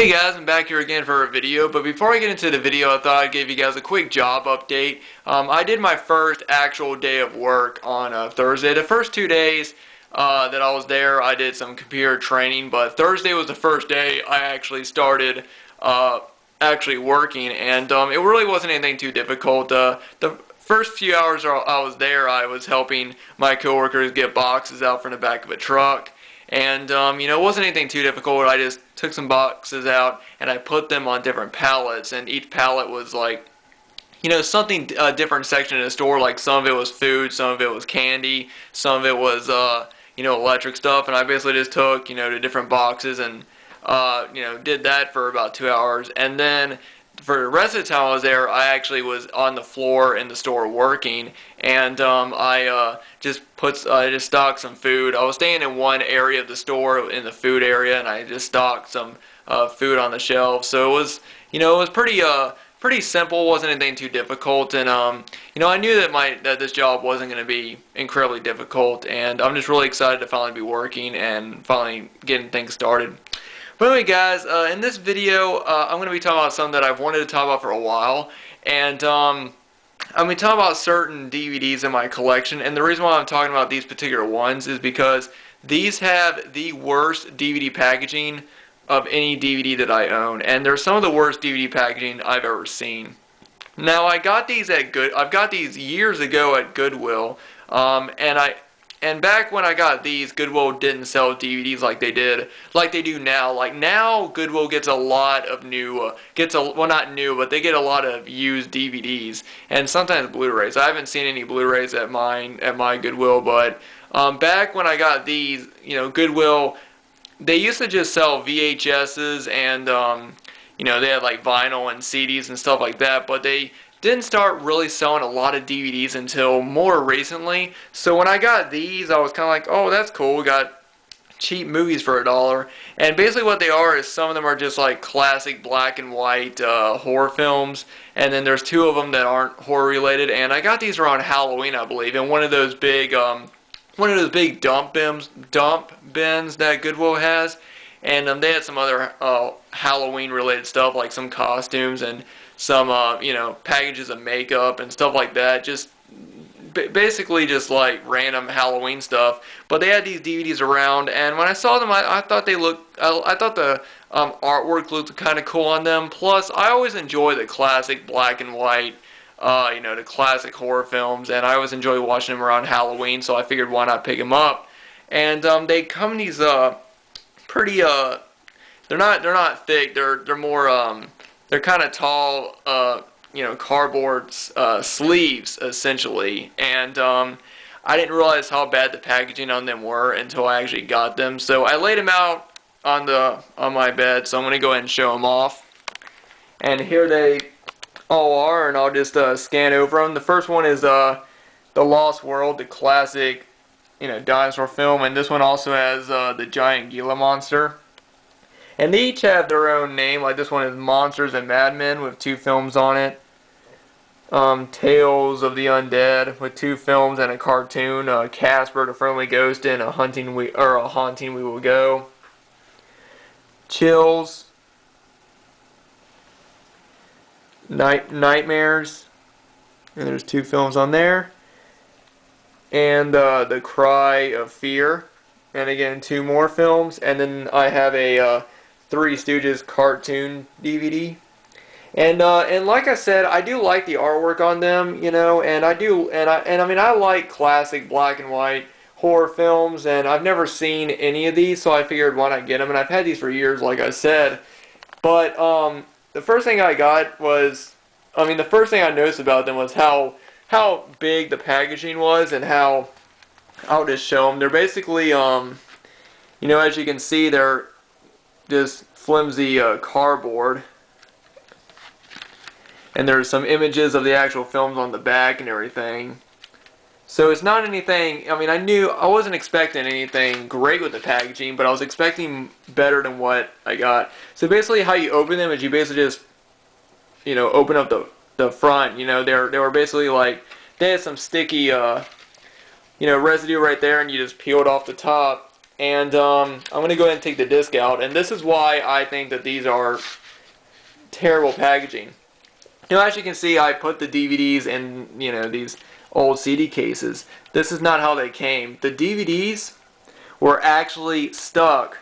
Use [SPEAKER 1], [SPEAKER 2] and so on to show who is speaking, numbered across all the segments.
[SPEAKER 1] Hey guys, I'm back here again for a video, but before I get into the video, I thought I'd give you guys a quick job update. I did my first actual day of work on Thursday. The first 2 days that I was there, I did some computer training, but Thursday was the first day I actually started actually working, and it really wasn't anything too difficult. The first few hours I was there, I was helping my coworkers get boxes out from the back of a truck. And, it wasn't anything too difficult. I just took some boxes out and I put them on different pallets. And each pallet was like, something, a different section of the store. Like some of it was food, some of it was candy, some of it was, electric stuff. And I basically just took, the different boxes and, did that for about 2 hours. And then for the rest of the time I was there, I actually was on the floor in the store working, and I just stocked some food. I was staying in one area of the store, in the food area, and I just stocked some food on the shelves. So it was pretty simple. Wasn't anything too difficult, and I knew that this job wasn't going to be incredibly difficult, and I'm just really excited to finally be working and finally getting things started. But anyway guys, in this video, I'm going to be talking about something that I've wanted to talk about for a while, and I'm going to talk about certain DVDs in my collection, and the reason why I'm talking about these particular ones is because these have the worst DVD packaging of any DVD that I own, and they're some of the worst DVD packaging I've ever seen. Now, I've got these years ago at Goodwill, and back when I got these, Goodwill didn't sell DVDs like they do now. Like now, Goodwill gets a lot of not new, but they get a lot of used DVDs and sometimes Blu-rays. I haven't seen any Blu-rays at my Goodwill, but back when I got these, Goodwill, they used to just sell VHSs and they had like vinyl and CDs and stuff like that, but they didn't start really selling a lot of DVDs until more recently. So when I got these, I was kind of like, oh, that's cool. We got cheap movies for $1. And basically what they are is some of them are just like classic black and white horror films. And then there's two of them that aren't horror related. And I got these around Halloween, I believe, in one of those big dump bins that Goodwill has. And they had some other Halloween related stuff, like some costumes and some packages of makeup and stuff like that, just basically just like random Halloween stuff. But they had these DVDs around, and when I saw them, I thought I thought the artwork looked kind of cool on them. Plus, I always enjoy the classic black and white, the classic horror films, and I always enjoy watching them around Halloween. So I figured, why not pick them up? And they come in these pretty they're not thick. They're more they're kind of tall, cardboard sleeves, essentially. And I didn't realize how bad the packaging on them were until I actually got them. So I laid them out on my bed, so I'm going to go ahead and show them off. And here they all are, and I'll just scan over them. The first one is The Lost World, the classic, dinosaur film. And this one also has the giant Gila monster. And they each have their own name. Like this one is Monsters and Madmen with 2 films on it. Tales of the Undead with 2 films and a cartoon. Casper the Friendly Ghost and A Haunting We Will Go. Chills. Nightmares. And there's 2 films on there. And The Cry of Fear. And again, 2 more films. And then I have a Three Stooges cartoon DVD, and like I said, I do like the artwork on them, and I like classic black and white horror films, and I've never seen any of these, so I figured why not get them, and I've had these for years, like I said. But the first thing I got was, the first thing I noticed about them was how big the packaging was, and how, I'll just show them. They're basically, as you can see, they're just flimsy cardboard, and there's some images of the actual films on the back and everything. So it's not anything, I wasn't expecting anything great with the packaging, but I was expecting better than what I got. So basically how you open them is you basically just, open up the front. They were basically like, they had some sticky, residue right there, and you just peel it off the top. and I'm going to go ahead and take the disc out. And this is why I think that these are terrible packaging. As you can see, I put the DVDs in, these old CD cases. This is not how they came. The DVDs were actually stuck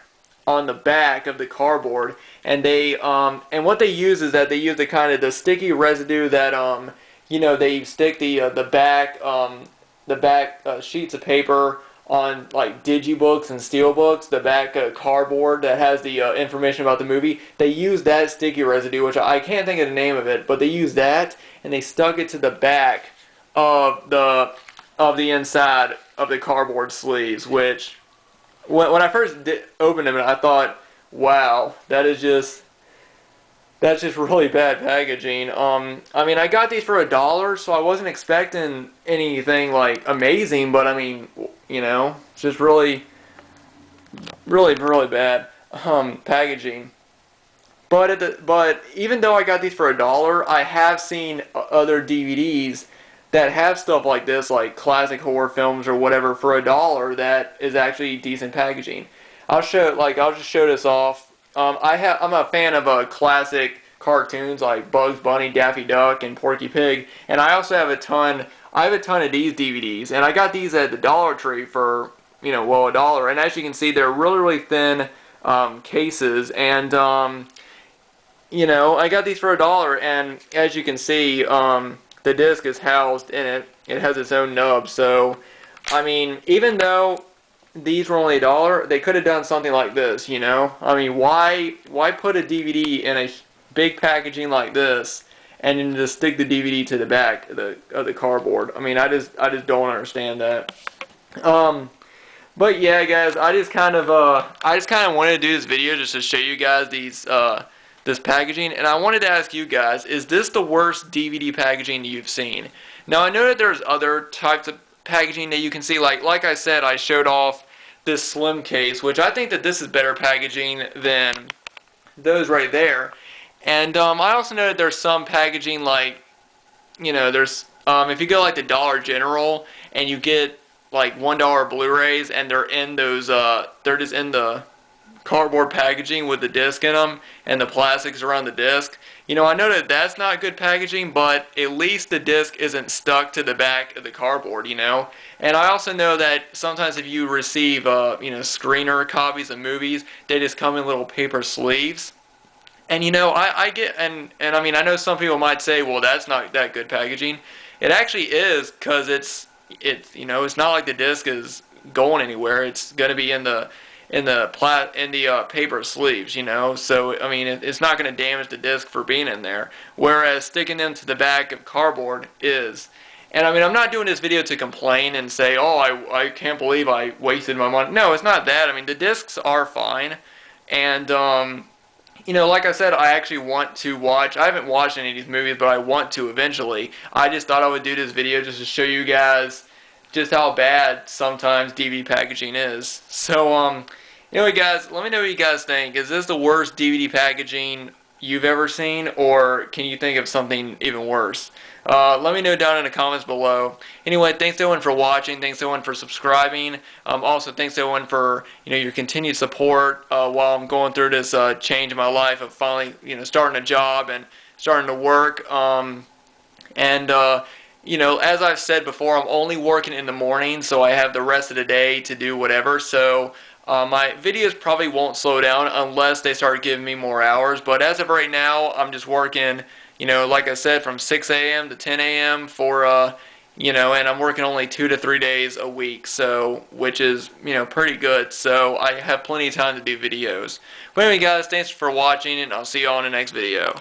[SPEAKER 1] on the back of the cardboard, and and what they use is that they use the sticky residue that they stick the back sheets of paper on like digibooks and steelbooks, the back cardboard that has the information about the movie. They use that sticky residue, which I can't think of the name of it, but they use that and they stuck it to the back of the inside of the cardboard sleeves. Which when I first opened them, I thought, wow, that's just really bad packaging. I mean, I got these for $1, so I wasn't expecting anything like amazing, but I mean, it's just really bad packaging. But even though I got these for $1, I have seen other DVDs that have stuff like this, like classic horror films or whatever, for $1 that is actually decent packaging. I'll just show this off. I'm a fan of classic cartoons like Bugs Bunny, Daffy Duck, and Porky Pig, and I also have a ton of these DVDs, and I got these at the Dollar Tree for $1. And as you can see, they're really thin cases, and I got these for $1, and as you can see, the disc is housed in it. It has its own nub. So I mean, even though these were only $1, they could have done something like this, I mean, why put a DVD in a big packaging like this and then just stick the DVD to the back of the cardboard? I mean, I just don't understand that. But yeah, guys, I just kind of wanted to do this video just to show you guys this packaging, and I wanted to ask you guys, is this the worst DVD packaging you've seen? Now, I know that there's other types of packaging that you can see, like I said, I showed off this slim case, which I think that this is better packaging than those right there. And I also know that there's some packaging like, there's if you go like the Dollar General and you get like $1 Blu-rays and they're in those they're just in the cardboard packaging with the disc in them and the plastics around the disc. I know that that's not good packaging, but at least the disc isn't stuck to the back of the cardboard, And I also know that sometimes if you receive, screener copies of movies, they just come in little paper sleeves. And, I get, and I mean, I know some people might say, well, that's not that good packaging. It actually is, because it's not like the disc is going anywhere. It's going to be in the paper sleeves, So I mean, it's not going to damage the disc for being in there. Whereas sticking them to the back of cardboard is. And I mean, I'm not doing this video to complain and say, oh, I can't believe I wasted my money. No, it's not that. I mean, the discs are fine, and like I said, I actually want to watch. I haven't watched any of these movies, but I want to eventually. I just thought I would do this video just to show you guys just how bad sometimes DVD packaging is. So, anyway, guys, let me know what you guys think. Is this the worst DVD packaging you've ever seen, or can you think of something even worse? Let me know down in the comments below. Anyway, thanks everyone for watching. Thanks everyone for subscribing. Also, thanks everyone for your continued support while I'm going through this change in my life of finally starting a job and starting to work. As I've said before, I'm only working in the morning, so I have the rest of the day to do whatever. So my videos probably won't slow down unless they start giving me more hours. But as of right now, I'm just working, like I said, from 6 a.m. to 10 a.m. for, and I'm working only 2 to 3 days a week, so, which is, pretty good. So I have plenty of time to do videos. But anyway, guys, thanks for watching, and I'll see you all in the next video.